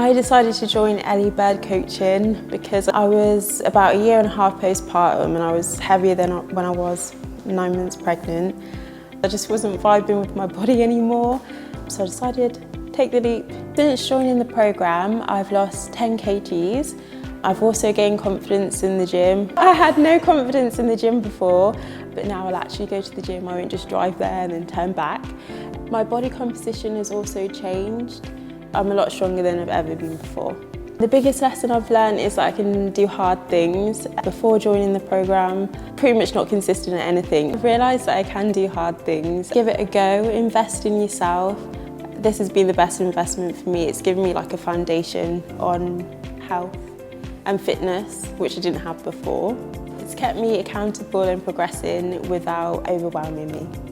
I decided to join Ellie bird coaching because I was about a year and a half postpartum and I was heavier than when I was 9 months pregnant. I just wasn't vibing with my body anymore, so I decided to take the leap. Since joining the programme, I've lost 10 kgs. I've also gained confidence in the gym. I had no confidence in the gym before, but now I'll actually go to the gym. I won't just drive there and then turn back. My body composition has also changed. I'm a lot stronger than I've ever been before. The biggest lesson I've learned is that I can do hard things. Before joining the programme, pretty much not consistent at anything. I've realised that I can do hard things. Give it a go, invest in yourself. This has been the best investment for me. It's given me like a foundation on health and fitness, which I didn't have before. It's kept me accountable and progressing without overwhelming me.